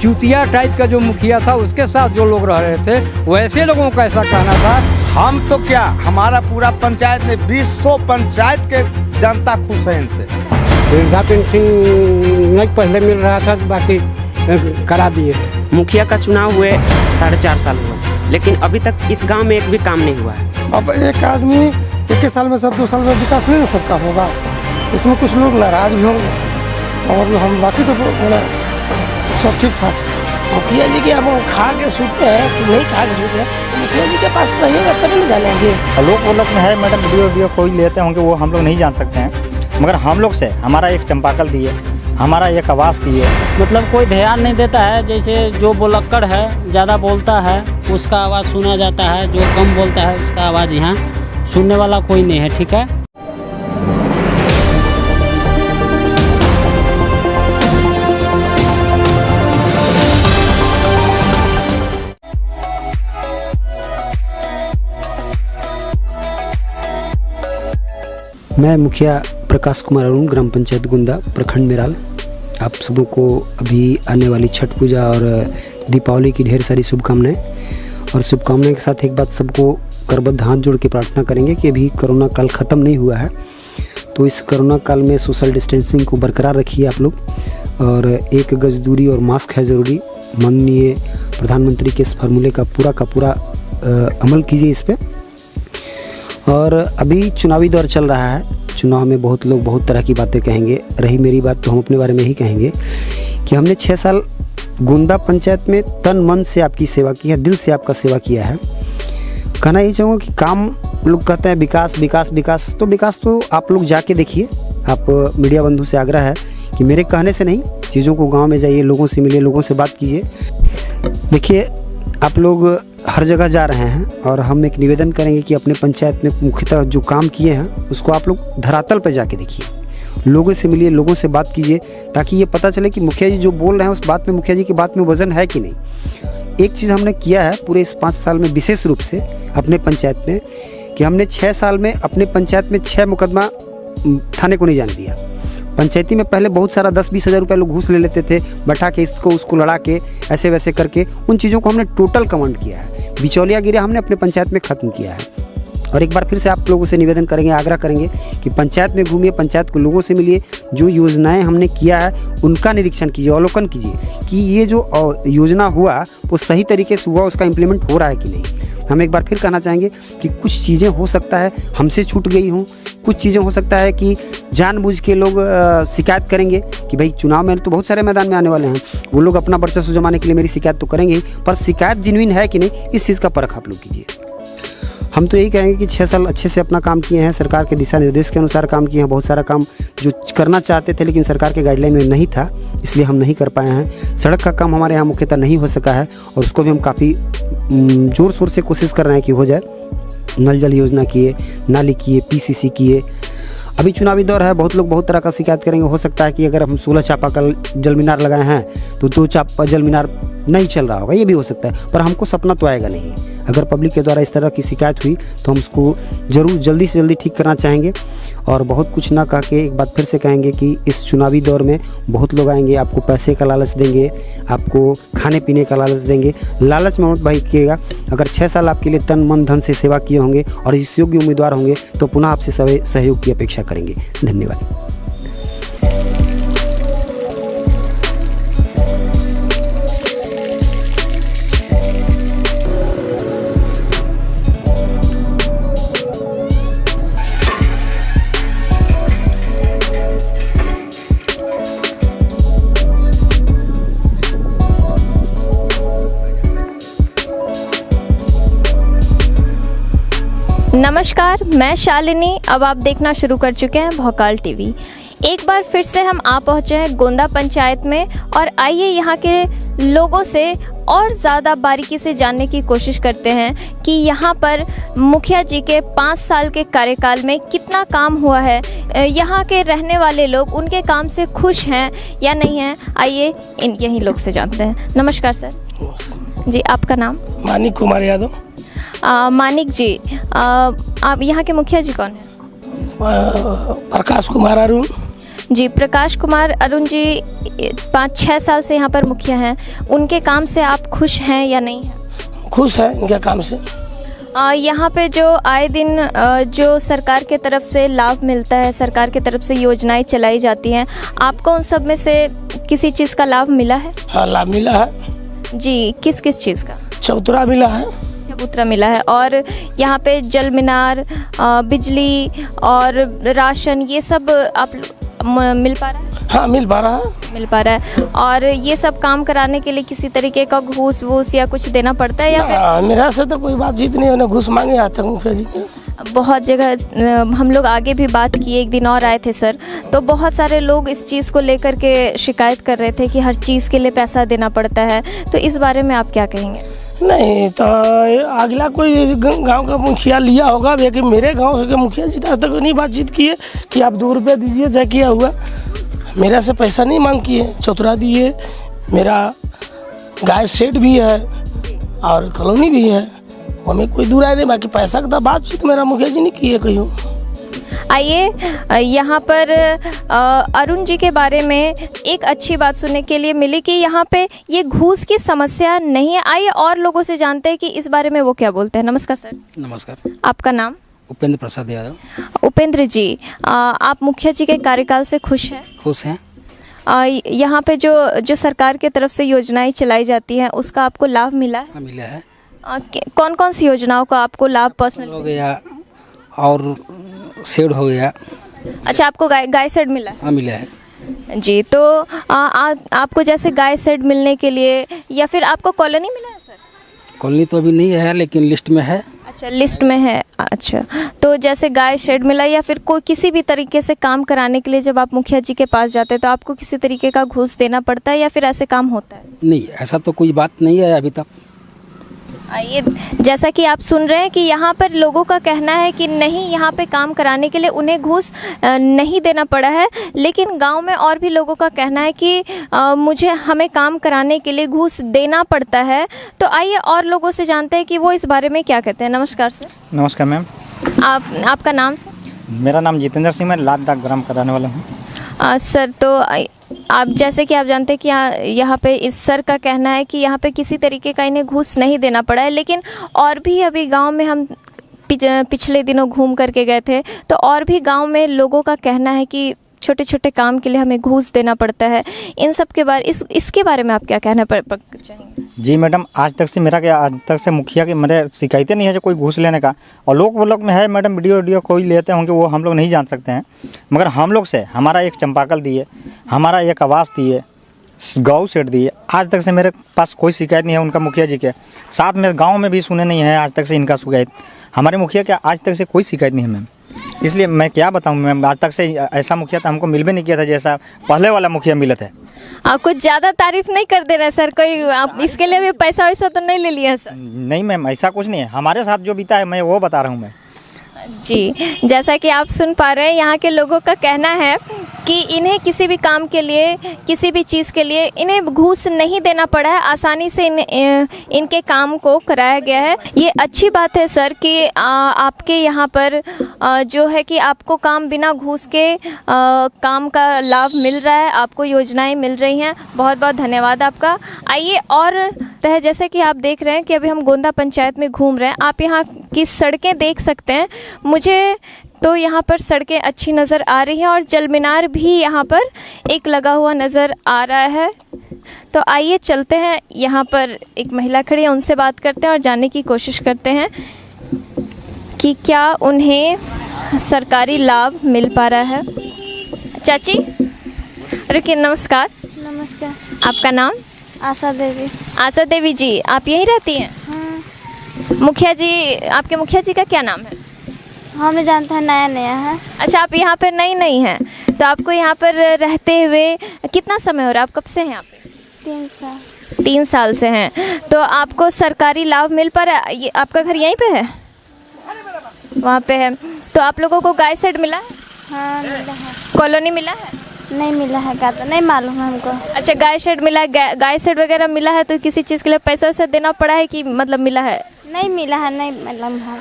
चूतिया टाइप का जो मुखिया था उसके साथ जो लोग रह रहे थे वैसे लोगों का ऐसा कहना था। हम तो क्या, हमारा पूरा पंचायत में 200 पंचायत के जनता खुश है इनसे। वृद्धा पेंशन नहीं पहले मिल रहा था, बाकी करा दिए। मुखिया का चुनाव हुए 4.5 साल हुआ, लेकिन अभी तक इस गांव में एक भी काम नहीं हुआ है। अब एक आदमी 1 साल में सब 2 साल में विकास नहीं ना सबका होगा, इसमें कुछ लोग नाराज भी होंगे और हम बाकी तो सब ठीक ठाक। मुखिया जी के हम खा के सूते हैं कि नहीं खा के सूते हैं, मुखिया जी के पास रहेगा तभी नहीं जानेंगे। लोग में है मैडम, वीडियो कोई लेते होंगे वो हम लोग नहीं जान सकते हैं, मगर हम लोग से हमारा एक चंपाकल दिए, हमारा एक आवाज़ दिए। मतलब कोई ध्यान नहीं देता है, जैसे जो बोलक्कड़ है ज़्यादा बोलता है उसका आवाज़ सुना जाता है, जो कम बोलता है उसका आवाज़ यहाँ सुनने वाला कोई नहीं है। ठीक है। मैं मुखिया प्रकाश कुमार अरुण, ग्राम पंचायत गुंदा, प्रखंड मेराल। आप सबों को अभी आने वाली छठ पूजा और दीपावली की ढेर सारी शुभकामनाएं। और शुभकामनाएं के साथ एक बात सबको करबद्ध हाथ जोड़ के प्रार्थना करेंगे कि अभी कोरोना काल ख़त्म नहीं हुआ है, तो इस कोरोना काल में सोशल डिस्टेंसिंग को बरकरार रखिए आप लोग, और 1 गज दूरी और मास्क है ज़रूरी। माननीय प्रधानमंत्री के इस फार्मूले का पूरा अमल कीजिए इस पर। और अभी चुनावी दौर चल रहा है, चुनाव में बहुत लोग बहुत तरह की बातें कहेंगे। रही मेरी बात तो हम अपने बारे में ही कहेंगे कि हमने 6 साल गुंदा पंचायत में तन मन से आपकी सेवा की है, दिल से आपका सेवा किया है। कहना यही चाहूँगा कि काम लोग कहते हैं विकास विकास विकास, तो विकास तो आप लोग जाके देखिए। आप मीडिया बंधु से आग्रह है कि मेरे कहने से नहीं, चीज़ों को गाँव में जाइए, लोगों से मिलिए, लोगों से बात कीजिए। देखिए आप लोग हर जगह जा रहे हैं और हम एक निवेदन करेंगे कि अपने पंचायत में मुख्यतः जो काम किए हैं उसको आप लोग धरातल पर जाके देखिए, लोगों से मिलिए, लोगों से बात कीजिए, ताकि ये पता चले कि मुखिया जी जो बोल रहे हैं उस बात में, मुखिया जी की बात में वजन है कि नहीं। एक चीज़ हमने किया है पूरे इस 5 साल में विशेष रूप से अपने पंचायत में, कि हमने 6 साल में अपने पंचायत में 6 मुकदमा थाने को नहीं जाने दिया। पंचायती में पहले बहुत सारा 10-20 हज़ार रुपये लोग घूस ले लेते थे, बैठा के इसको उसको लड़ा के ऐसे वैसे करके, उन चीज़ों को हमने टोटल कमांड किया है। बिचौलिया गिरिया हमने अपने पंचायत में ख़त्म किया है। और एक बार फिर से आप लोगों से निवेदन करेंगे, आग्रह करेंगे कि पंचायत में घूमिए, पंचायत के लोगों से मिलिए, जो योजनाएं हमने किया है उनका निरीक्षण कीजिए, अवलोकन कीजिए कि ये जो योजना हुआ वो सही तरीके से हुआ, उसका इम्प्लीमेंट हो रहा है कि नहीं। हम एक बार फिर कहना चाहेंगे कि कुछ चीज़ें हो सकता है हमसे छूट गई हों, कुछ चीज़ें हो सकता है कि जानबूझ के लोग शिकायत करेंगे कि भाई चुनाव में तो बहुत सारे मैदान में आने वाले हैं, वो लोग अपना वर्चस्व जमाने के लिए मेरी शिकायत तो करेंगे ही, पर शिकायत जिन्विन है कि नहीं इस चीज़ का परख आप लोग कीजिए। हम तो यही कहेंगे कि 6 साल अच्छे से अपना काम किए हैं, सरकार के दिशा निर्देश के अनुसार काम किए हैं। बहुत सारा काम जो करना चाहते थे लेकिन सरकार के गाइडलाइन में नहीं था, इसलिए हम नहीं कर पाए हैं। सड़क का काम हमारे यहाँ मुख्यतः नहीं हो सका है और उसको भी हम काफ़ी ज़ोर शोर से कोशिश कर रहे हैं कि हो जाए। नल जल योजना किए, नाली किए, PCC किए। अभी चुनावी दौर है, बहुत लोग बहुत तरह का शिकायत करेंगे। हो सकता है कि अगर हम 16 चापाकल जल मीनार लगाए हैं तो 2 चापा जल मीनार नहीं चल रहा होगा, ये भी हो सकता है, पर हमको सपना तो आएगा नहीं। अगर पब्लिक के द्वारा इस तरह की शिकायत हुई तो हम उसको ज़रूर जल्दी से जल्दी ठीक करना चाहेंगे। और बहुत कुछ ना कह के एक बात फिर से कहेंगे कि इस चुनावी दौर में बहुत लोग आएंगे, आपको पैसे का लालच देंगे, आपको खाने पीने का लालच देंगे। लालच में मत बहिएगा। अगर 6 साल आपके लिए तन मन धन से सेवा किए होंगे और इस योग्य उम्मीदवार होंगे तो पुनः आपसे सहयोग की अपेक्षा करेंगे। धन्यवाद। नमस्कार, मैं शालिनी। अब आप देखना शुरू कर चुके हैं भौकाल टीवी। एक बार फिर से हम आ पहुँचे हैं गोंदा पंचायत में और आइए यहाँ के लोगों से और ज़्यादा बारीकी से जानने की कोशिश करते हैं कि यहाँ पर मुखिया जी के 5 साल के कार्यकाल में कितना काम हुआ है, यहाँ के रहने वाले लोग उनके काम से खुश हैं या नहीं हैं। आइए यही लोग से जानते हैं। नमस्कार सर जी, आपका नाम? मानिक कुमार यादव। मानिक जी, आप यहाँ के मुखिया जी कौन हैं? प्रकाश कुमार अरुण। जी, प्रकाश कुमार अरुण जी 5-6 साल से यहाँ पर मुखिया हैं, उनके काम से आप खुश हैं या नहीं? खुश है इनके काम से। यहाँ पे जो आए दिन जो सरकार के तरफ से लाभ मिलता है, सरकार के तरफ से योजनाएं चलाई जाती हैं, आपको उन सब में से किसी चीज़ का लाभ मिला है? हाँ, लाभ मिला है जी, किस किस चीज़ का? चौतरा मिला है, चबूतरा मिला है, और यहाँ पे जल मीनार, बिजली और राशन, ये सब आप मिल पा रहा है? हाँ मिल पा रहा है। मिल पा रहा है। और ये सब काम कराने के लिए किसी तरीके का घूस वूस या कुछ देना पड़ता है या फिर? मेरा से तो कोई बातचीत नहीं, उन्हें घूस मांगे आज तक मुखिया जी। बहुत जगह हम लोग आगे भी बात किए, एक दिन और आए थे सर, तो बहुत सारे लोग इस चीज़ को लेकर के शिकायत कर रहे थे कि हर चीज़ के लिए पैसा देना पड़ता है, तो इस बारे में आप क्या कहेंगे? नहीं तो अगला कोई गांव का मुखिया लिया होगा, लेकिन मेरे गांव के मुखिया जी आज तक नहीं बातचीत किए कि आप 2 रुपये दीजिए, जय किया हुआ मेरा से पैसा नहीं मांग किए, चौतरा दिए, मेरा गाय सेट भी है और कॉलोनी भी है, हमें कोई दूर आए नहीं, बाकी पैसा का बातचीत मेरा मुखिया जी ने की है कहीं। आइए यहाँ पर अरुण जी के बारे में एक अच्छी बात सुनने के लिए मिली कि यहाँ पे ये घूस की समस्या नहीं है। आइए और लोगों से जानते हैं कि इस बारे में वो क्या बोलते हैं। नमस्कार सर। नमस्कार। आपका नाम? उपेंद्र प्रसाद यादव। उपेंद्र जी, आप मुखिया जी के कार्यकाल से खुश हैं? खुश हैं। यहाँ पे जो सरकार के तरफ से योजनाएं चलाई जाती हैं, उसका आपको लाभ मिला है? हाँ, मिला है। कौन कौन सी योजनाओं का आपको लाभ पर्सनल हो गया और शेड हो गया? अच्छा, आपको गाय शेड मिला? हाँ, मिला है जी। तो आपको जैसे गाय शेड मिलने के लिए या फिर आपको कॉलोनी मिला है सर? कॉलोनी तो अभी नहीं है, लेकिन लिस्ट में है। अच्छा, लिस्ट में है। अच्छा, तो जैसे गाय शेड मिला या फिर कोई किसी भी तरीके से काम कराने के लिए जब आप मुखिया जी के पास जाते हैं तो आपको किसी तरीके का घूस देना पड़ता है या फिर ऐसे काम होता है? नहीं, ऐसा तो कोई बात नहीं है अभी तक। आइए, जैसा कि आप सुन रहे हैं कि यहाँ पर लोगों का कहना है कि नहीं, यहाँ पे काम कराने के लिए उन्हें घूस नहीं देना पड़ा है, लेकिन गांव में और भी लोगों का कहना है कि हमें काम कराने के लिए घूस देना पड़ता है। तो आइए और लोगों से जानते हैं कि वो इस बारे में क्या कहते हैं। नमस्कार सर। नमस्कार मैम। आपका नाम सर? मेरा नाम जितेंद्र सिंह, मैं लाददाग ग्राम का रहने वाला हूँ। सर, तो आप जैसे कि आप जानते हैं कि यहाँ पे इस सर का कहना है कि यहाँ पे किसी तरीके का इन्हें घूस नहीं देना पड़ा है, लेकिन और भी अभी गांव में हम पिछले दिनों घूम करके गए थे, तो और भी गांव में लोगों का कहना है कि छोटे छोटे काम के लिए हमें घूस देना पड़ता है। इन सब के बारे इसके बारे में आप क्या कहना चाहेंगे? जी मैडम, आज तक से मुखिया की मेरे शिकायतें नहीं है जो कोई घूस लेने का, और लोग में है मैडम, वीडियो कोई लेते होंगे वो हम लोग नहीं जान सकते हैं, मगर हम लोग से हमारा एक चंपाकल दिए, हमारा एक आवास दिए, गौ सेट दिए, आज तक से मेरे पास कोई शिकायत नहीं है उनका मुखिया जी के साथ में। गाँव में भी सुने नहीं है आज तक से इनका शिकायत, हमारे मुखिया के आज तक से कोई शिकायत नहीं है मैम। इसलिए मैं क्या बताऊं मैम, आज तक से ऐसा मुखिया तो हमको मिल भी नहीं किया था जैसा पहले वाला मुखिया मिला था। आप कुछ ज़्यादा तारीफ नहीं कर दे रहे सर, कोई आप इसके लिए भी पैसा वैसा तो नहीं ले लिया सर? नहीं मैम, ऐसा कुछ नहीं है, हमारे साथ जो बीता है मैं वो बता रहा हूँ मैं। जी, जैसा कि आप सुन पा रहे हैं, यहाँ के लोगों का कहना है कि इन्हें किसी भी काम के लिए, किसी भी चीज़ के लिए इन्हें घूस नहीं देना पड़ा है, आसानी से इनके काम को कराया गया है। ये अच्छी बात है सर कि आपके यहाँ पर जो है कि आपको काम बिना घूस के काम का लाभ मिल रहा है, आपको योजनाएं मिल रही हैं। बहुत बहुत धन्यवाद आपका। आइए और जैसे कि आप देख रहे हैं कि अभी हम गोंदा पंचायत में घूम रहे हैं, आप यहाँ की सड़कें देख सकते हैं। मुझे तो यहाँ पर सड़कें अच्छी नज़र आ रही हैं और जल मीनार भी यहाँ पर एक लगा हुआ नज़र आ रहा है। तो आइए चलते हैं, यहाँ पर एक महिला खड़ी है, उनसे बात करते हैं और जानने की कोशिश करते हैं कि क्या उन्हें सरकारी लाभ मिल पा रहा है। चाची, रुकिए। नमस्कार। नमस्कार। आपका नाम? आशा देवी। आशा देवी जी, आप यहीं रहती हैं? हाँ। मुखिया जी, आपके मुखिया जी का क्या नाम है? हमें जानता है, नया है। अच्छा, आप यहाँ पर नई हैं, तो आपको यहाँ पर रहते हुए कितना समय हो रहा है? आप कब से हैं यहाँ पे? 3 साल। 3 साल से हैं, तो आपको सरकारी लाभ मिल पा रहा है? ये आपका घर यहीं पे है? वहाँ पे है। तो आप लोगों को गाय शेड मिला है? हाँ मिला है। कॉलोनी मिला है? नहीं मिला है, क्या तो नहीं मालूम है हमको। अच्छा, गाय शेड मिला है। गाय शेड वगैरह मिला है तो किसी चीज़ के लिए पैसा वैसा देना पड़ा है कि मतलब मिला है? नहीं मिला है, नहीं मतलब है।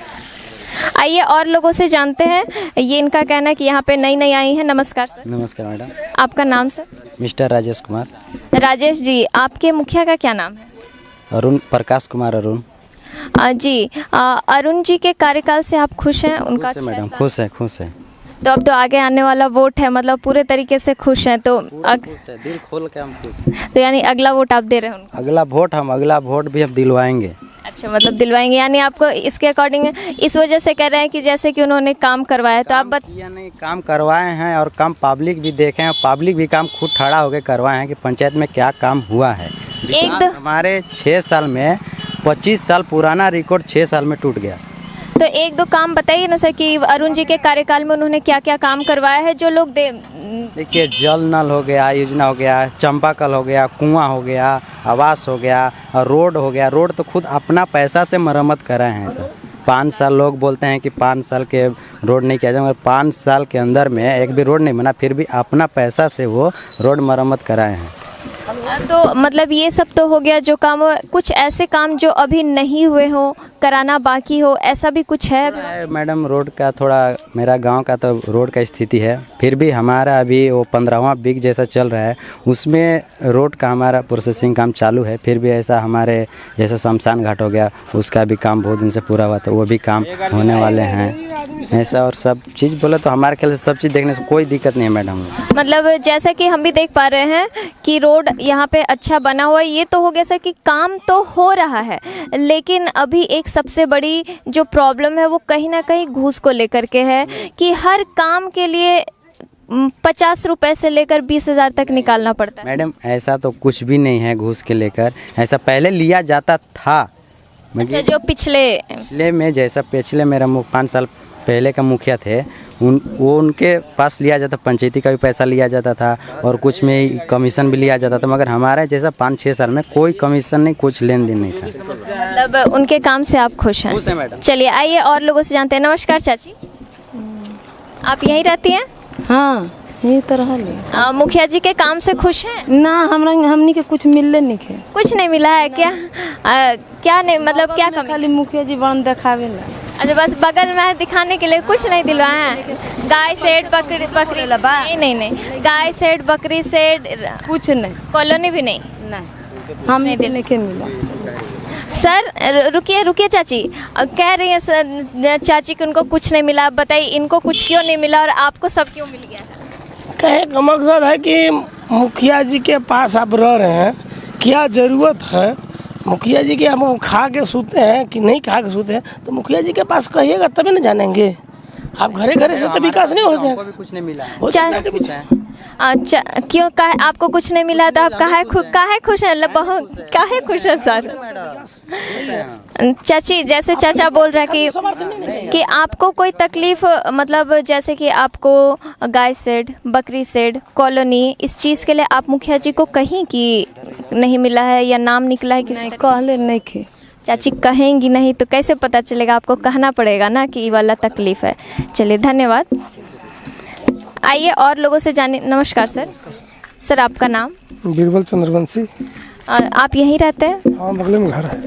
आइए और लोगों से जानते हैं, ये इनका कहना है कि यहाँ पे नई नई आई हैं। नमस्कार सर। नमस्कार मैडम। आपका नाम सर? मिस्टर राजेश कुमार। राजेश जी, आपके मुखिया का क्या नाम है? अरुण, प्रकाश कुमार अरुण। जी, अरुण जी के कार्यकाल से आप खुश हैं? उनका खुश है मैडम, खुश है। तो अब तो आगे आने वाला वोट है, मतलब पूरे तरीके से खुश हैं तो खुश है, दिल खोल के हम खुश हैं। तो यानी अगला वोट आप दे रहे हैं उनको? अगला वोट भी हम दिलवाएंगे। अच्छा, मतलब दिलवाएंगे, यानी आपको इसके अकॉर्डिंग इस वजह से कह रहे हैं कि जैसे कि उन्होंने काम करवाया तो आप नहीं, काम करवाए हैं और काम पब्लिक भी देखे हैं, पब्लिक भी काम खुद खड़ा होकर करवाए हैं कि पंचायत में क्या काम हुआ है। हमारे 6 साल में 25 साल पुराना रिकॉर्ड 6 साल में टूट गया। तो एक दो काम बताइए ना सर कि अरुण जी के कार्यकाल में उन्होंने क्या क्या काम करवाया है जो लोग देखिए, जल नल हो गया, योजना हो गया, चंपाकल हो गया, कुआं हो गया, आवास हो गया और रोड हो गया। रोड तो खुद अपना पैसा से मरम्मत कराए हैं सर। 5 साल लोग बोलते हैं कि 5 साल के रोड नहीं किया जाएगा, 5 साल के अंदर में एक भी रोड नहीं बना, फिर भी अपना पैसा से वो रोड मरम्मत कराए हैं। तो मतलब ये सब तो हो गया जो काम, कुछ ऐसे काम जो अभी नहीं हुए हो, कराना बाकी हो, ऐसा भी कुछ है? मैडम, रोड का थोड़ा, मेरा गांव का तो रोड का स्थिति है, फिर भी हमारा अभी वो 15वां बिग जैसा चल रहा है, उसमें रोड का हमारा प्रोसेसिंग काम चालू है। फिर भी ऐसा हमारे जैसा शमशान घाट हो गया, उसका भी काम बहुत दिन से पूरा हुआ था, वो भी काम होने वाले हैं। ऐसा और सब चीज़ बोले तो हमारे ख्याल से सब चीज़ देखने से कोई दिक्कत नहीं है मैडम। मतलब जैसा कि हम भी देख पा रहे हैं कि रोड यहाँ पे अच्छा बना हुआ है, ये तो हो गया सर कि काम तो हो रहा है, लेकिन अभी एक सबसे बड़ी जो प्रॉब्लम है वो कहीं ना कहीं घूस को लेकर के है कि हर काम के लिए 50 रुपए से लेकर 20,000 तक निकालना पड़ता है। मैडम, ऐसा तो कुछ भी नहीं है घूस के लेकर, ऐसा पहले लिया जाता था। अच्छा, जो पिछले में जैसा पिछले मेरा 5 साल पहले का मुखिया थे, वो उनके पास लिया जाता, पंचायती का भी पैसा लिया जाता था और कुछ में कमीशन भी लिया जाता था, मगर हमारे जैसा 5-6 साल में कोई कमीशन नहीं, कुछ लेन देन नहीं था। मतलब उनके काम से आप खुश हैं? खुश है मैडम। चलिए आइए और लोगों से जानते हैं। नमस्कार चाची, आप यहीं रहती हैं? हाँ, ये तो रहा। मुखिया जी के काम से खुश हैं? ना, हमनी के कुछ मिलले नहीं है। कुछ नहीं मिला है क्या? क्या नहीं, मतलब क्या कमी? खाली मुखिया जी बन दिखावे ना। अच्छा, बस बगल में दिखाने के लिए कुछ नहीं दिलवाए हैं? गाय सेड, बकरी नहीं, गाय सेड, बकरी सेड कुछ नहीं, कॉलोनी भी नहीं, हम नहीं मिला। सर रुकिए चाची, कह रही है चाची कि उनको कुछ नहीं मिला। बताइए इनको कुछ क्यों नहीं मिला और आपको सब क्यों मिल गया? कहने का मकसद है कि मुखिया जी के पास आप रह रहे हैं, क्या ज़रूरत है मुखिया जी के? हम खा के सोते हैं कि नहीं खा के सोते हैं, तो मुखिया जी के पास कहिएगा तभी ना जानेंगे। आप घरे से तो विकास नहीं होता है। कुछ नहीं मिला अच्छा, क्यों आपको कुछ नहीं मिला तो आप काहे खुश हैं? काहे खुश हैं सर? चाची, जैसे चाचा बोल रहा है कि आपको कोई तकलीफ, मतलब जैसे कि आपको गाय सेड, बकरी सेड, कॉलोनी, इस चीज़ के लिए आप मुखिया जी को कहीं कि नहीं मिला है या नाम निकला है किसी? कहले नहीं खे। चाची कहेंगी नहीं तो कैसे पता चलेगा? आपको कहना पड़ेगा ना कि ये वाला तकलीफ है। चलिए धन्यवाद। आइए और लोगों से जाने। नमस्कार सर, आपका नाम? बीरबल चंद्रवंशी। आप यहीं रहते हैं? हाँ, बगल में घर है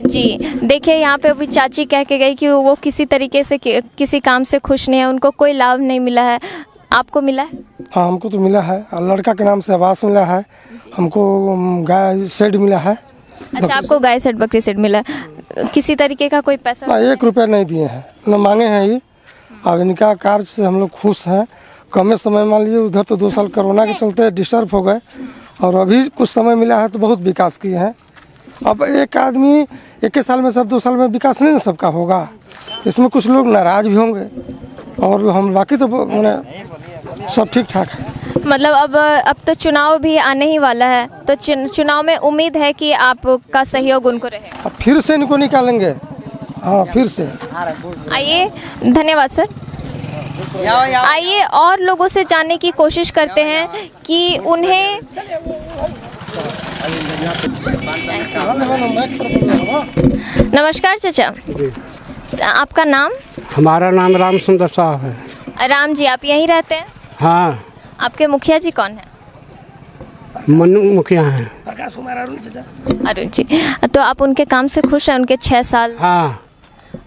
जी। देखिए यहाँ पे अभी चाची कह के गई कि वो किसी तरीके से किसी काम से खुश नहीं है, उनको कोई लाभ नहीं मिला है। आपको मिला है? हाँ, हमको तो मिला है, लड़का के नाम से आवास मिला है, हमको गाय सेड मिला है। अच्छा, आपको गाय सेड, बकरी सेड मिला, किसी तरीके का कोई पैसा? ना, 1 रुपया नहीं दिए हैं, न मांगे हैं ये। अब इनका कार्य से हम लोग खुश हैं। कम समय, मान लीजिए उधर तो 2 साल कोरोना के चलते डिस्टर्ब हो गए और अभी कुछ समय मिला है तो बहुत विकास किए हैं। अब एक आदमी 1 साल में, सब 2 साल में विकास नहीं ना सबका होगा, तो इसमें कुछ लोग नाराज भी होंगे और हम बाकी तो मैंने सब ठीक ठाक है। मतलब अब तो चुनाव भी आने ही वाला है, तो चुनाव में उम्मीद है कि आपका सहयोग उनको रहेगा? अब फिर से इनको निकालेंगे। हाँ, फिर से। आइए, धन्यवाद सर। आइए और लोगों से जानने की कोशिश करते हैं कि उन्हें नमस्कार चाचा, आपका नाम? हमारा नाम राम सुंदर साहब है। राम जी, आप यहीं रहते हैं? हाँ। आपके मुखिया जी कौन है? मनु मुखिया हैं। प्रकाश कुमार अरुण चाचा। अरुण जी, तो आप उनके काम से खुश हैं? उनके 6 साल? हाँ।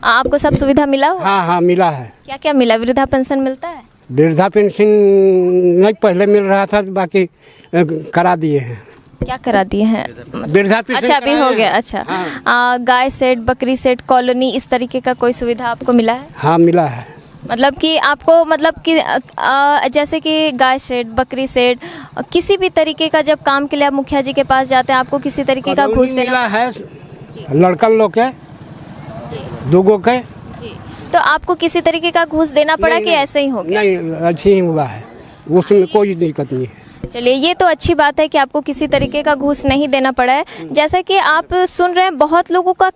आपको सब सुविधा मिला हुआ? हाँ हाँ मिला है। क्या क्या मिला? वृद्धा पेंशन मिलता है? वृद्धा पेंशन नहीं पहले मिल रहा था, बाकी करा दिए हैं। क्या करा दिए हैं? वृद्धा पेंशन अच्छा अभी हो गया। अच्छा गाय सेट, बकरी सेट, कॉलोनी, इस तरीके का कोई सुविधा आपको मिला है? हाँ मिला है। मतलब कि आपको मतलब कि जैसे कि गाय सेट, बकरी सेट, किसी भी तरीके का जब काम के लिए आप मुखिया जी के पास जाते हैं, आपको किसी तरीके का घूस देना मिला है? लड़कन लोग के 2 गो के। तो आपको किसी तरीके का घूस देना पड़ा कि ऐसे ही हो गया? नहीं, अच्छी ही हुआ है, उसमें कोई दिक्कत नहीं है। चलिए, ये तो अच्छी बात है कि आपको किसी तरीके का घूस नहीं देना पड़ा है। जैसा कि आप सुन रहे हैं, बहुत लोगों का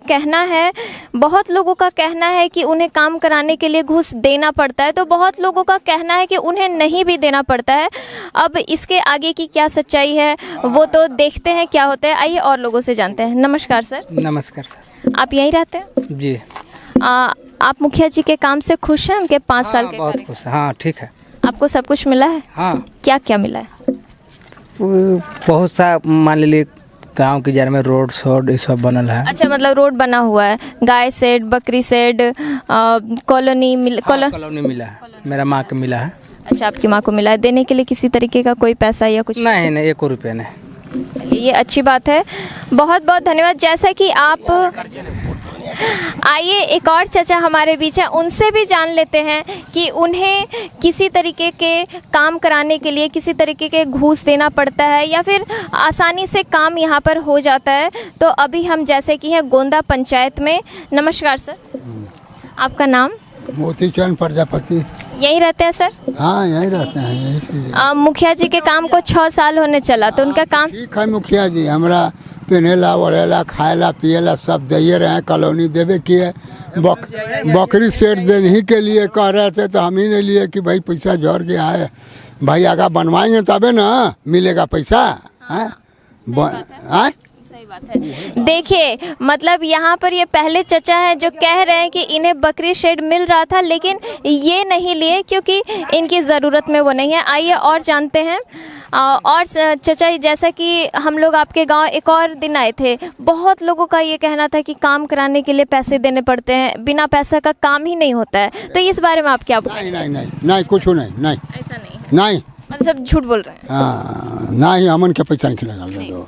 कहना है कि उन्हें काम कराने के लिए घूस देना पड़ता है, तो बहुत लोगों का कहना है कि उन्हें नहीं भी देना पड़ता है। अब इसके आगे की क्या सच्चाई है वो तो देखते हैं क्या होता है। आइए और लोगों से जानते हैं। नमस्कार सर। नमस्कार सर। आप यहीं रहते हैं? जी। आप मुखिया जी के काम से खुश हैं? उनके 5 साल के बहुत खुश। हाँ ठीक है। आपको सब कुछ मिला है? हाँ। क्या क्या मिला है? बहुत सा मान लीजिए गाँव के जार में रोड शोड ये सब बनल है। अच्छा, मतलब रोड बना हुआ है, गाय सेट, बकरी सेट, कॉलोनी कॉलोनी मिला है, मेरा माँ को मिला है। अच्छा, आपकी माँ को मिला है। देने के लिए किसी तरीके का कोई पैसा या कुछ? नहीं, 1 रुपये नहीं। चलिए, ये अच्छी बात है। बहुत बहुत धन्यवाद। जैसा कि आप आइए एक और चाचा हमारे बीच हैं, उनसे भी जान लेते हैं कि उन्हें किसी तरीके के काम कराने के लिए किसी तरीके के घूस देना पड़ता है या फिर आसानी से काम यहाँ पर हो जाता है। तो अभी हम जैसे कि हैं गोंदा पंचायत में। नमस्कार सर, आपका नाम? मोतीचंद प्रजापति। यहीं रहते हैं सर? हाँ यहीं रहते हैं, यहीं। मुखिया जी के काम को 6 साल होने चला, तो उनका काम ठीक है। मुखिया जी हमरा पहनेला, ओढ़ेला, खाएला, पिएला सब दिए रहे हैं। कॉलोनी देवे किए, बकरी सेट देने ही के लिए कह रहे थे, तो हम ही ने लिए कि भाई पैसा झड़ गया है, भाई आगा बनवाएंगे तबे ना मिलेगा पैसा। सही बात है। देखिए, मतलब यहाँ पर ये पहले चचा हैं जो कह रहे हैं कि इन्हें बकरी शेड मिल रहा था, लेकिन ये नहीं लिए क्योंकि इनकी ज़रूरत में वो नहीं है। आइए और जानते हैं। और चचा, जैसा कि हम लोग आपके गांव एक और दिन आए थे, बहुत लोगों का ये कहना था कि काम कराने के लिए पैसे देने पड़ते हैं, बिना पैसा का काम ही नहीं होता है। तो इस बारे में आप क्या बोलेंगे? नहीं कुछ नहीं, ऐसा नहीं, मतलब सब झूठ बोल रहे हैं। हाँ, नहीं, हमन के पैसा नहीं खिलाएगा।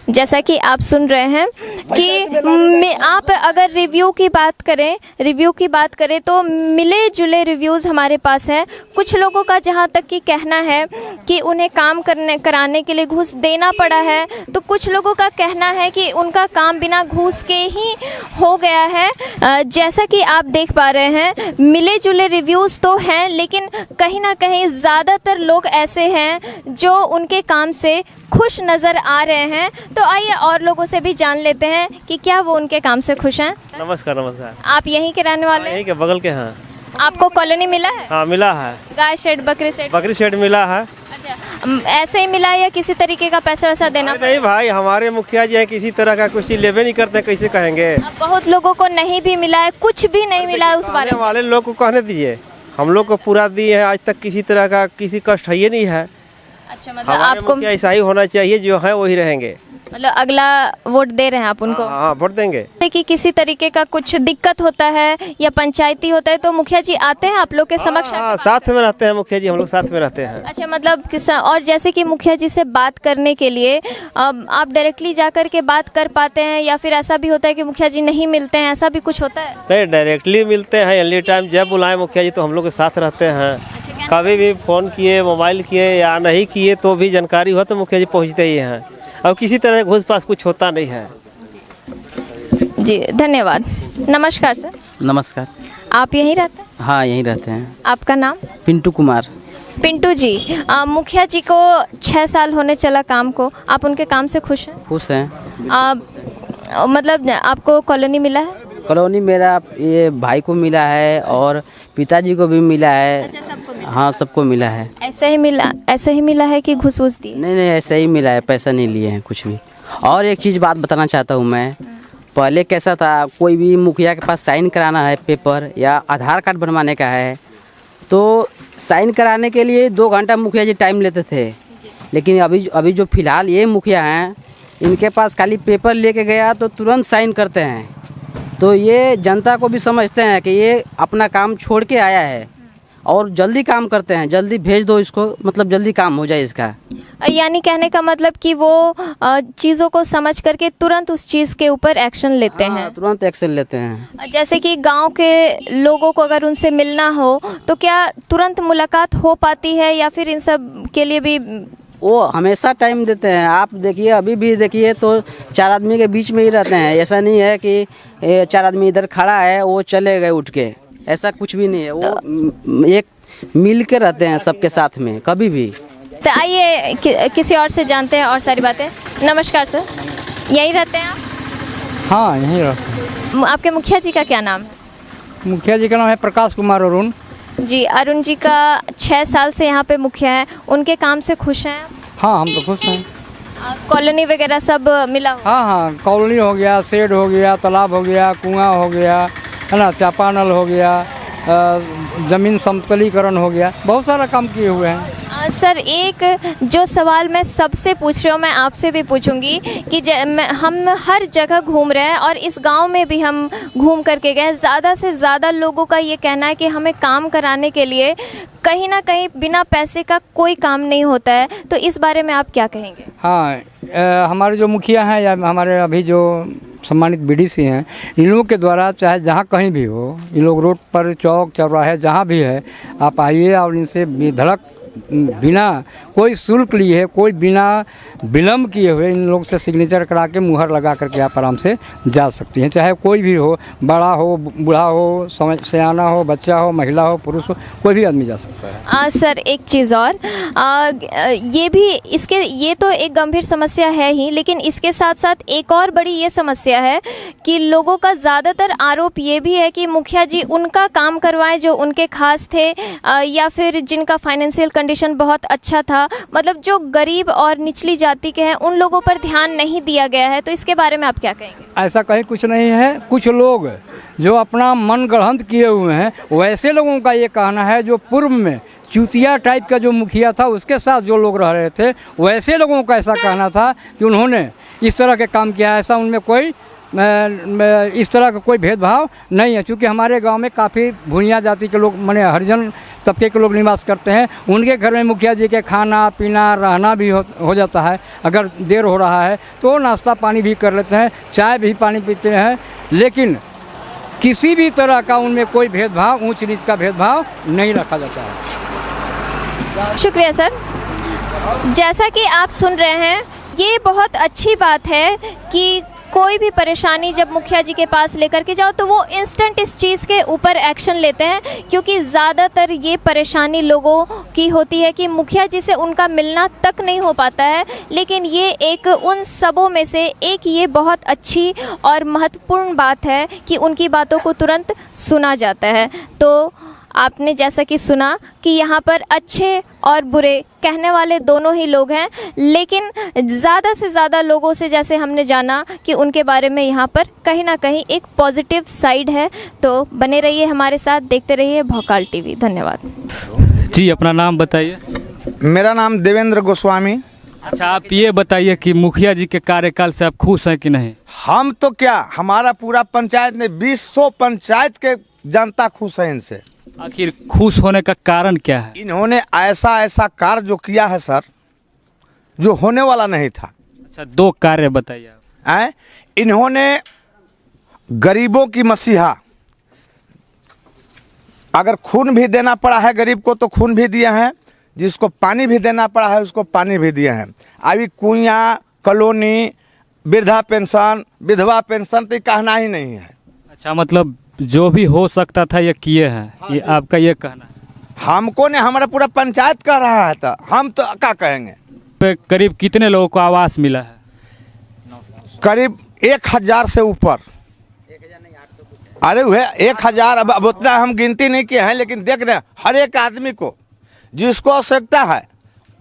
जैसा कि आप सुन रहे हैं कि आप अगर रिव्यू की बात करें तो मिले जुले रिव्यूज़ हमारे पास हैं। कुछ लोगों का जहां तक कि कहना है कि उन्हें काम कराने के लिए घूस देना पड़ा है, तो कुछ लोगों का कहना है कि उनका काम बिना घूस के ही हो गया है। जैसा कि आप देख पा रहे हैं, मिले जुले रिव्यूज़ तो हैं, लेकिन कहीं ना कहीं ज़्यादातर लोग ऐसे हैं जो उनके काम से खुश नज़र आ रहे हैं। तो आइए और लोगों से भी जान लेते हैं कि क्या वो उनके काम से खुश हैं। नमस्कार। आप यहीं के रहने वाले? यहीं के बगल के हैं। आपको कॉलोनी मिला है? हाँ मिला है। गाय शेड, बकरी शेड मिला है। अच्छा, ऐसे ही मिला है या किसी तरीके का पैसा वैसा देना? नहीं भाई, हमारे मुखिया जी हैं, किसी तरह का कुछ लेवे नहीं करते, कैसे कहेंगे। बहुत लोगों को नहीं भी मिला है, कुछ भी नहीं मिला है। उस बारे वाले लोग को कहने दीजिए, हम लोग को पूरा दिए है, आज तक किसी तरह का किसी कष्ट है नहीं है। अच्छा, मतलब आपको ऐसा ही होना चाहिए, जो है वही रहेंगे। मतलब अगला वोट दे रहे हैं आप उनको? हाँ, वोट देंगे। कि किसी तरीके का कुछ दिक्कत होता है या पंचायती होता है तो मुखिया जी आते हैं आप लोग के समक्ष? हाँ, साथ में रहते हैं मुखिया जी, हम लोग साथ में रहते हैं। अच्छा, मतलब और जैसे कि मुखिया जी से बात करने के लिए आप डायरेक्टली जाकर के बात कर पाते हैं या फिर ऐसा भी होता है कि मुखिया जी नहीं मिलते हैं, ऐसा भी कुछ होता है? नहीं, डायरेक्टली मिलते हैं। एनी टाइम जब बुलाए मुखिया जी तो हम लोग के साथ रहते हैं। कभी भी फ़ोन किए, मोबाइल किए या नहीं किए तो भी जानकारी हो तो मुखिया जी पहुँचते ही हैं। और किसी तरह घूस पास कुछ होता नहीं है। जी धन्यवाद। नमस्कार सर। नमस्कार। आप यहीं रहते हैं? हाँ यहीं रहते हैं। आपका नाम? पिंटू कुमार। पिंटू जी, मुखिया जी को 6 साल होने चला काम को, आप उनके काम से खुश हैं? खुश हैं। मतलब आपको कॉलोनी मिला है? कॉलोनी मेरा ये भाई को मिला है और पिताजी को भी मिला है। अच्छा, सबको मिला? हाँ सबको मिला है। ऐसे ही मिला है कि घूस वूस दिए? नहीं, ऐसे ही मिला है, पैसा नहीं लिए हैं कुछ भी। और एक चीज़ बात बताना चाहता हूँ मैं, पहले कैसा था, कोई भी मुखिया के पास साइन कराना है पेपर या आधार कार्ड बनवाने का है तो साइन कराने के लिए 2 घंटा मुखिया जी टाइम लेते थे। लेकिन अभी जो फिलहाल ये मुखिया हैं, इनके पास खाली पेपर लेके गया तो तुरंत साइन करते हैं। तो ये जनता को भी समझते हैं कि ये अपना काम छोड़ के आया है और जल्दी काम करते हैं, जल्दी भेज दो इसको, मतलब जल्दी काम हो जाए इसका। यानी कहने का मतलब कि वो चीज़ों को समझ करके तुरंत उस चीज़ के ऊपर एक्शन लेते हैं। तुरंत एक्शन लेते हैं। जैसे कि गांव के लोगों को अगर उनसे मिलना हो तो क्या तुरंत मुलाकात हो पाती है या फिर इन सब के लिए भी वो हमेशा टाइम देते हैं? आप देखिए, अभी भी देखिए तो 4 आदमी के बीच में ही रहते हैं। ऐसा नहीं है कि 4 आदमी इधर खड़ा है वो चले गए उठ के, ऐसा कुछ भी नहीं है। वो एक मिल के रहते हैं सबके साथ में कभी भी। तो आइए किसी और से जानते हैं और सारी बातें। नमस्कार सर, यहीं रहते हैं आप? हाँ, यहीं रहते हैं। आपके मुखिया जी का क्या नाम है? मुखिया जी का नाम है प्रकाश कुमार अरुण जी। अरुण जी का 6 साल से यहाँ पे मुखिया है, उनके काम से खुश हैं? हाँ, हम तो खुश हैं। कॉलोनी वगैरह सब मिला हो? हाँ, कॉलोनी हो गया, शेड हो गया, तालाब हो गया, कुआं हो गया, है ना, चापानल हो गया, ज़मीन समतलीकरण हो गया, बहुत सारा काम किए हुए हैं। सर, एक जो सवाल मैं सबसे पूछ रही हूँ मैं आपसे भी पूछूंगी कि हम हर जगह घूम रहे हैं और इस गांव में भी हम घूम करके गए, ज़्यादा से ज़्यादा लोगों का ये कहना है कि हमें काम कराने के लिए कहीं ना कहीं बिना पैसे का कोई काम नहीं होता है, तो इस बारे में आप क्या कहेंगे? हाँ, हमारे जो मुखिया हैं या हमारे अभी जो सम्मानित बीडीसी हैं, इन लोगों के द्वारा चाहे जहाँ कहीं भी हो, इन लोग रोड पर, चौक चौराहे जहाँ भी है, आप आइए और इनसे बेधड़क बिना कोई शुल्क लिए, कोई बिना विलम्ब किए हुए इन लोग से सिग्नेचर करा के मुहर लगा करके आप आराम से जा सकती हैं। चाहे कोई भी हो, बड़ा हो, बूढ़ा हो, सियाना हो, बच्चा हो, महिला हो, पुरुष हो, कोई भी आदमी जा सकता है। सर, एक चीज़ और, ये तो एक गंभीर समस्या है ही, लेकिन इसके साथ साथ एक और बड़ी ये समस्या है कि लोगों का ज़्यादातर आरोप ये भी है कि मुखिया जी उनका काम करवाएं जो उनके खास थे या फिर जिनका फाइनेंशियल कंडीशन बहुत अच्छा था, मतलब जो गरीब और निचली जाति के हैं उन लोगों पर ध्यान नहीं दिया गया है। तो इसके बारे में आप क्या कहेंगे? ऐसा कहीं कुछ नहीं है। कुछ लोग जो अपना मन गढ़ंत किए हुए हैं, वैसे लोगों का ये कहना है जो पूर्व में चूतिया टाइप का जो मुखिया था उसके साथ जो लोग रह रहे थे, वैसे लोगों का ऐसा कहना था कि उन्होंने इस तरह के काम किया। ऐसा उनमें कोई इस तरह का कोई भेदभाव नहीं है, क्योंकि हमारे गांव में काफ़ी भूनिया जाति के लोग, माने हरिजन तबके के लोग निवास करते हैं। उनके घर में मुखिया जी के खाना पीना रहना भी हो जाता है। अगर देर हो रहा है तो नाश्ता पानी भी कर लेते हैं, चाय भी पानी पीते हैं, लेकिन किसी भी तरह का उनमें कोई भेदभाव, ऊंच नीच का भेदभाव नहीं रखा जाता है। शुक्रिया सर। जैसा कि आप सुन रहे हैं, ये बहुत अच्छी बात है कि कोई भी परेशानी जब मुखिया जी के पास लेकर के जाओ तो वो इंस्टेंट इस चीज़ के ऊपर एक्शन लेते हैं, क्योंकि ज़्यादातर ये परेशानी लोगों की होती है कि मुखिया जी से उनका मिलना तक नहीं हो पाता है। लेकिन ये एक उन सबों में से एक ये बहुत अच्छी और महत्वपूर्ण बात है कि उनकी बातों को तुरंत सुना जाता है। तो आपने जैसा कि सुना कि यहाँ पर अच्छे और बुरे कहने वाले दोनों ही लोग हैं, लेकिन ज़्यादा से ज़्यादा लोगों से जैसे हमने जाना कि उनके बारे में यहाँ पर कहीं ना कहीं एक पॉजिटिव साइड है। तो बने रहिए हमारे साथ, देखते रहिए भोकाल टीवी। धन्यवाद जी। अपना नाम बताइए। मेरा नाम देवेंद्र गोस्वामी। अच्छा, आप ये बताइए कि मुखिया जी के कार्यकाल से आप खुश हैं कि नहीं? हम तो क्या, हमारा पूरा पंचायत में 200 पंचायत के जनता खुश है इनसे। आखिर खुश होने का कारण क्या है? इन्होंने ऐसा कार्य जो किया है सर, जो होने वाला नहीं था। अच्छा, 2 कार्य बताइए आप। इन्होंने गरीबों की मसीहा, अगर खून भी देना पड़ा है गरीब को तो खून भी दिए हैं, जिसको पानी भी देना पड़ा है उसको पानी भी दिए हैं। अभी कुइयाँ, कॉलोनी, वृद्धा पेंशन, विधवा पेंशन तो कहना ही नहीं है। अच्छा, मतलब जो भी हो सकता था ये किए हैं। हाँ, ये आपका ये कहना है? हमको ने, हमारा पूरा पंचायत कह रहा है तो हम तो क्या कहेंगे। करीब कितने लोगों को आवास मिला है? करीब 1000 से ऊपर। अरे वह 1000, अब उतना हम गिनती नहीं किए हैं, लेकिन देख रहे हैं हर एक आदमी को जिसको आवश्यकता है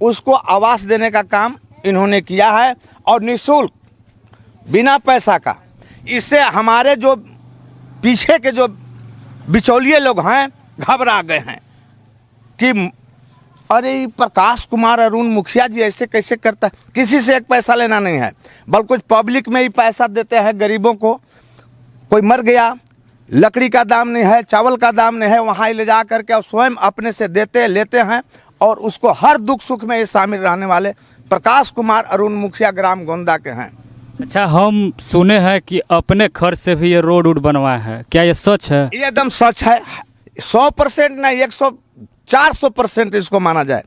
उसको आवास देने का काम इन्होंने किया है, और निःशुल्क, बिना पैसा का। इससे हमारे जो पीछे के जो बिचौलिए लोग हैं घबरा गए हैं कि अरे प्रकाश कुमार अरुण मुखिया जी ऐसे कैसे करता है। किसी से एक पैसा लेना नहीं है, बल्कि पब्लिक में ही पैसा देते हैं गरीबों को, कोई मर गया, लकड़ी का दाम नहीं है, चावल का दाम नहीं है, वहाँ ले जा करके और स्वयं अपने से देते लेते हैं और उसको हर दुख सुख में ये शामिल रहने वाले प्रकाश कुमार अरुण मुखिया ग्राम गोंदा के हैं। अच्छा, हम सुने हैं कि अपने खर्च से भी ये रोड वोड बनवाया है, क्या ये सच है? ये एकदम सच है, 100% नहीं 400% इसको माना जाए।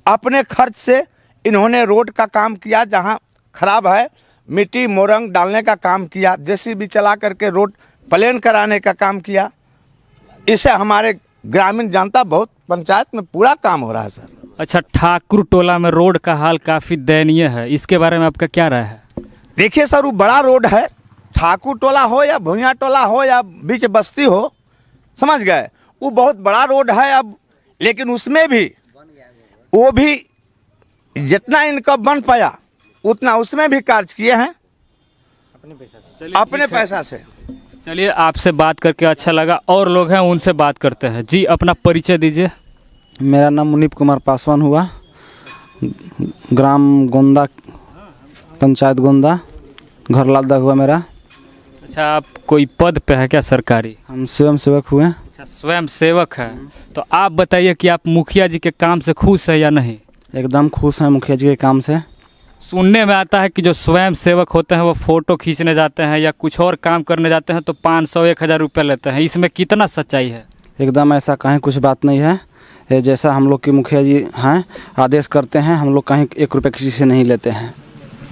अपने खर्च से इन्होंने रोड का काम किया, जहाँ खराब है मिट्टी मोरंग डालने का काम किया, जेसीबी चला करके रोड प्लेन कराने का काम किया। इससे हमारे ग्रामीण जनता बहुत पंचायत में पूरा काम हो रहा है सर। अच्छा, ठाकुर टोला में रोड का हाल काफ़ी दयनीय है, इसके बारे में आपका क्या राय है? देखिए सर, वो बड़ा रोड है, ठाकुर टोला हो या भुइयाँ टोला हो या बीच बस्ती हो, समझ गए, वो बहुत बड़ा रोड है अब। लेकिन उसमें भी वो भी जितना इनका बन पाया उतना उसमें भी कार्य किए हैं अपने पैसा से। चलिए, आपसे बात करके अच्छा लगा, और लोग हैं उनसे बात करते हैं। जी, अपना परिचय दीजिए। मेरा नाम मुनीप कुमार पासवान हुआ, ग्राम गोंदा, पंचायत गोंदा, घर लालदा हुआ मेरा। अच्छा, आप कोई पद पे है क्या सरकारी? हम स्वयं सेवक हुए। अच्छा, स्वयं सेवक है। तो आप बताइए कि आप मुखिया जी के काम से खुश है या नहीं? एकदम खुश हैं मुखिया जी के काम से। सुनने में आता है कि जो स्वयं सेवक होते हैं वो फ़ोटो खींचने जाते हैं या कुछ और काम करने जाते हैं तो 500-1000 रुपये लेते हैं, इसमें कितना सच्चाई है? एकदम ऐसा कहीं कुछ बात नहीं है। ये जैसा हम लोग के मुखिया जी हैं, आदेश करते हैं, हम लोग कहीं 1 रुपये किसी से नहीं लेते हैं।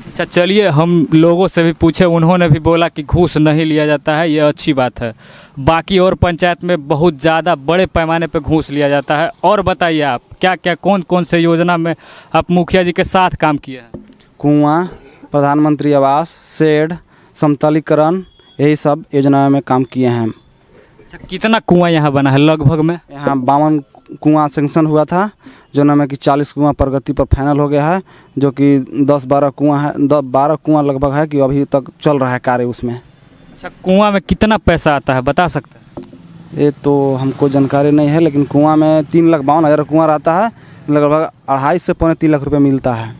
अच्छा, चलिए, हम लोगों से भी पूछे, उन्होंने भी बोला कि घूस नहीं लिया जाता है, ये अच्छी बात है। बाकी और पंचायत में बहुत ज़्यादा बड़े पैमाने पे घूस लिया जाता है। और बताइए, आप क्या क्या कौन कौन से योजना में आप मुखिया जी के साथ काम किए हैं? कुआं, प्रधानमंत्री आवास, शेड, समतलीकरण, यही सब योजनाओं में काम किए हैं। अच्छा, कितना कुआं यहाँ बना है लगभग में? यहाँ 52 कुआं सेंक्शन हुआ था, जो नाम है कि 40 कुआं प्रगति पर फाइनल हो गया है, जो कि 10-12 कुआं है, 12 कुआं लगभग है कि अभी तक चल रहा है कार्य उसमें। अच्छा, कुआं में कितना पैसा आता है, बता सकते हैं? ये तो हमको जानकारी नहीं है, लेकिन कुआं में 3,52,000 कुआं रहता है, लगभग 2.5 से 3 लाख रुपये मिलता है।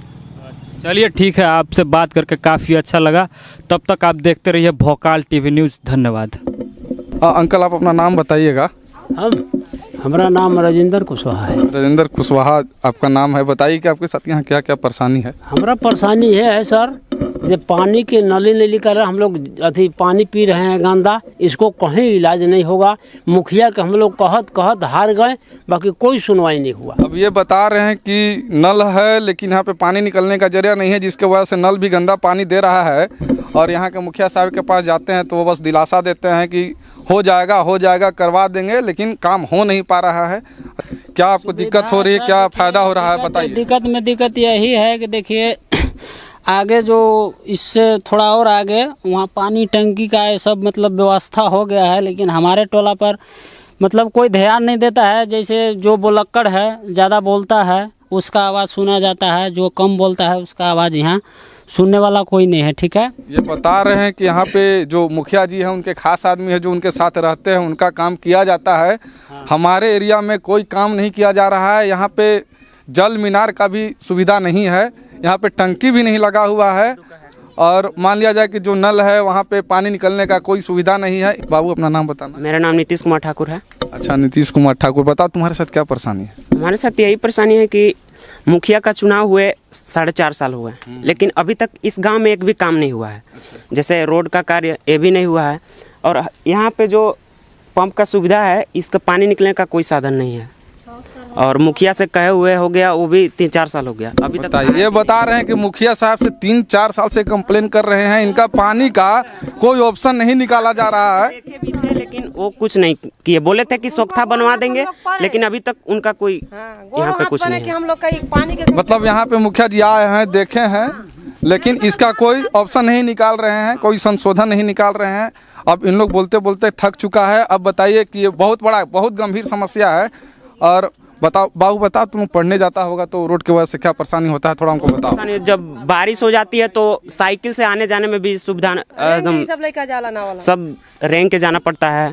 चलिए, ठीक है, आपसे बात करके काफ़ी अच्छा लगा। तब तक आप देखते रहिए भोकाल टीवी न्यूज़। धन्यवाद। अंकल, आप अपना नाम बताइएगा। हमारा नाम राजेंद्र कुशवाहा है। राजेंद्र कुशवाहा आपका नाम है, बताइए कि आपके साथ यहाँ क्या क्या परेशानी है? हमारा परेशानी है सर, जब पानी के नली कर हम लोग अथी पानी पी रहे हैं गंदा, इसको कहीं इलाज नहीं होगा। मुखिया के हम लोग कहत हार गए, बाकी कोई सुनवाई नहीं हुआ। अब ये बता रहे हैं कि नल है, लेकिन यहाँ पे पानी निकलने का जरिया नहीं है, जिसके वजह से नल भी गंदा पानी दे रहा है। और यहाँ के मुखिया साहब के पास जाते हैं तो वो बस दिलासा देते हैं कि हो जाएगा, करवा देंगे, लेकिन काम हो नहीं पा रहा है। क्या आपको दिक्कत हो रही है, क्या फ़ायदा हो रहा है, बताइए। दिक्कत यही है कि देखिए, आगे जो इससे थोड़ा और आगे वहाँ पानी टंकी का ये सब मतलब व्यवस्था हो गया है, लेकिन हमारे टोला पर मतलब कोई ध्यान नहीं देता है। जैसे जो बोलक्कड़ है, ज़्यादा बोलता है, उसका आवाज़ सुना जाता है, जो कम बोलता है उसका आवाज़ यहाँ सुनने वाला कोई नहीं है। ठीक है, ये बता रहे हैं कि यहाँ पे जो मुखिया जी हैं उनके खास आदमी है, जो उनके साथ रहते हैं, उनका काम किया जाता है। हमारे एरिया में कोई काम नहीं किया जा रहा है। यहाँ पे जल मीनार का भी सुविधा नहीं है, यहाँ पे टंकी भी नहीं लगा हुआ है, और मान लिया जाए कि जो नल है वहाँ पे पानी निकलने का कोई सुविधा नहीं है। बाबू, अपना नाम बताना। मेरा नाम नीतीश कुमार ठाकुर है। अच्छा, नीतीश कुमार ठाकुर, बताओ तुम्हारे साथ क्या परेशानी है? हमारे साथ यही परेशानी है कि मुखिया का चुनाव हुए 4.5 साल हुए, लेकिन अभी तक इस गांव में एक भी काम नहीं हुआ है। जैसे रोड का कार्य ये भी नहीं हुआ है, और यहाँ पे जो पंप का सुविधा है, इसका पानी निकलने का कोई साधन नहीं है। और मुखिया से कहे हुए हो गया, वो भी 3-4 साल हो गया, अभी तक। ये बता रहे हैं कि मुखिया साहब से 3-4 साल से कंप्लेन कर रहे हैं, इनका पानी का कोई ऑप्शन नहीं निकाला जा रहा है। देखे भी थे, लेकिन वो कुछ नहीं किए। बोले थे कि सोख्ता बनवा देंगे, लेकिन अभी तक उनका कोई यहाँ पे कुछ नहीं है। हम लोग का पानी के मतलब यहाँ पे मुखिया जी आए हैं, देखे हैं, लेकिन इसका कोई ऑप्शन नहीं निकाल रहे हैं, कोई संशोधन नहीं निकाल रहे हैं। अब इन लोग बोलते बोलते थक चुका है। अब बताइए कि ये बहुत गंभीर समस्या है। और बताओ बाबू, बताओ, तुम पढ़ने जाता होगा तो रोड की वजह से क्या परेशानी होता है, थोड़ा हमको बताओ। जब बारिश हो जाती है तो साइकिल से आने जाने में भी सुविधा एकदम सब लेकर जाला ना वाला, सब रेंग के जाना पड़ता है।